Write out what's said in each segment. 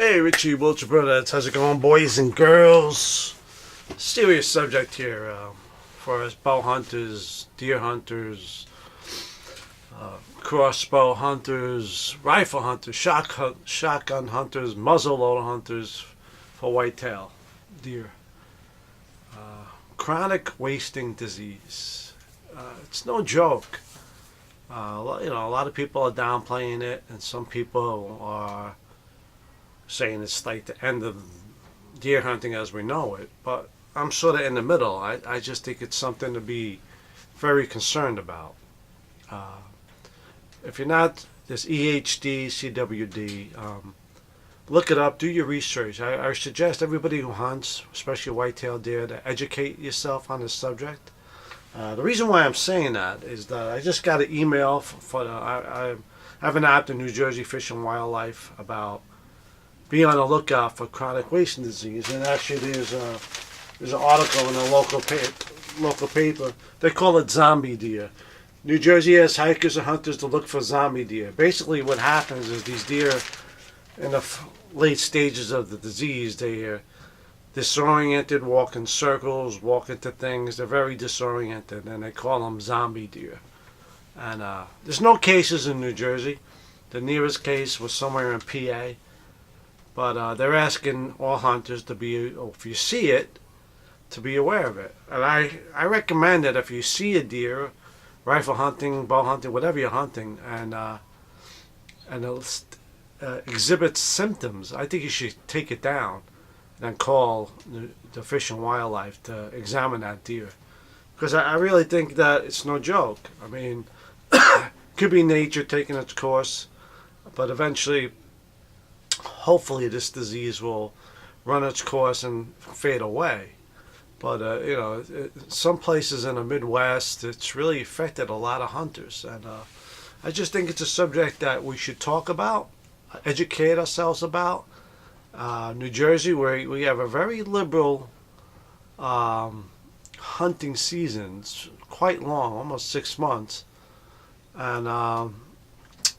Hey, Richie, Wilcher Brothers. How's it going, boys and girls? Serious subject here for us bow hunters, deer hunters, crossbow hunters, rifle hunters, shotgun hunters, muzzleloader hunters for whitetail deer. Chronic wasting disease. It's no joke. A lot of people are downplaying it, and some people are saying it's like the end of deer hunting as we know it. But I'm sort of in the middle. I just think it's something to be very concerned about. If you're not, this Bowhunting-C.W.D, look it up, do your research. I suggest everybody who hunts, especially whitetail deer, to educate yourself on this subject. The reason why I'm saying that is that I just got an email I have an app in New Jersey Fish and Wildlife about be on the lookout for chronic wasting disease. And actually there's an article in a local paper. They call it zombie deer. New Jersey has hikers and hunters to look for zombie deer. Basically what happens is these deer in the late stages of the disease, they're disoriented, walk in circles, walk into things. They're very disoriented, and they call them zombie deer. And there's no cases in New Jersey. The nearest case was somewhere in PA. But they're asking all hunters to be, if you see it, to be aware of it. And I recommend that if you see a deer, rifle hunting, bow hunting, whatever you're hunting, and it exhibits symptoms, I think you should take it down and then call the Fish and Wildlife to examine that deer. Because I really think that it's no joke. I mean, it could be nature taking its course, but eventually, hopefully this disease will run its course and fade away. But some places in the Midwest, it's really affected a lot of hunters, and I just think it's a subject that we should talk about, educate ourselves about. New Jersey, where we have a very liberal hunting season. It's quite long, almost 6 months, and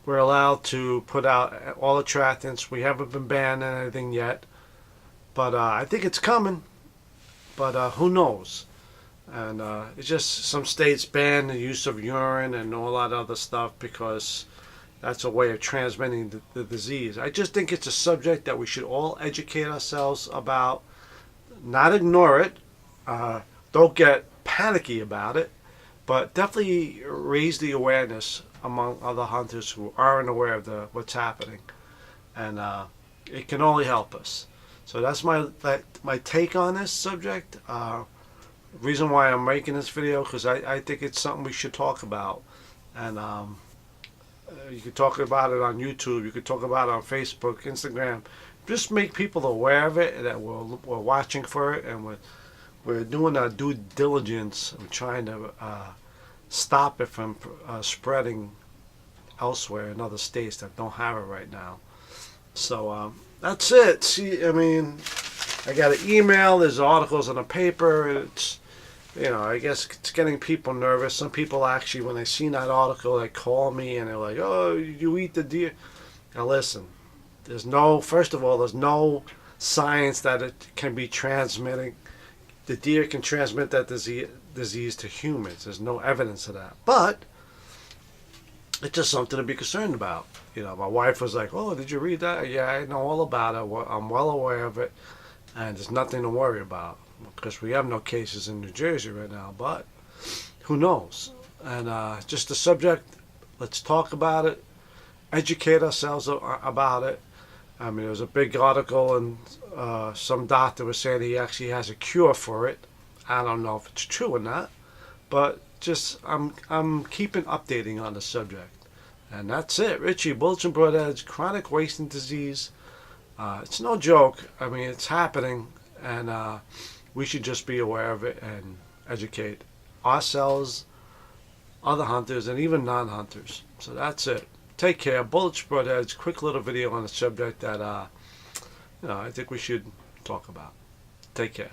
we're allowed to put out all attractants. We haven't been banned on anything yet, but I think it's coming. But who knows? And it's just some states ban the use of urine and all that other stuff because that's a way of transmitting the disease. I just think it's a subject that we should all educate ourselves about, not ignore it, don't get panicky about it, but definitely raise the awareness among other hunters who aren't aware of what's happening. And it can only help us. So that's my take on this subject. Reason why I'm making this video, because I think it's something we should talk about. And you could talk about it on YouTube, you could talk about it on Facebook, Instagram. Just make people aware of it, that we're watching for it, and we're doing our due diligence of trying to stop it from spreading elsewhere in other states that don't have it right now. So that's it. See, I mean, I got an email, there's articles in the paper, it's, I guess it's getting people nervous. Some people actually, when they see that article, they call me and they're like, oh, you eat the deer. Now listen, first of all, there's no science that it can be transmitting. The deer can transmit that disease to humans. There's no evidence of that. But it's just something to be concerned about. My wife was like, oh, did you read that? Yeah, I know all about it. I'm well aware of it. And there's nothing to worry about. Because we have no cases in New Jersey right now. But who knows? And just the subject, let's talk about it. Educate ourselves about it. I mean, there was a big article and some doctor was saying he actually has a cure for it. I don't know if it's true or not. But just, I'm keeping updating on the subject. And that's it. Richie, Bullets and Broadheads, chronic wasting disease. It's no joke. I mean, it's happening. And we should just be aware of it and educate ourselves, other hunters, and even non-hunters. So that's it. Take care. Bullets, Broadheads, quick little video on a subject that I think we should talk about. Take care.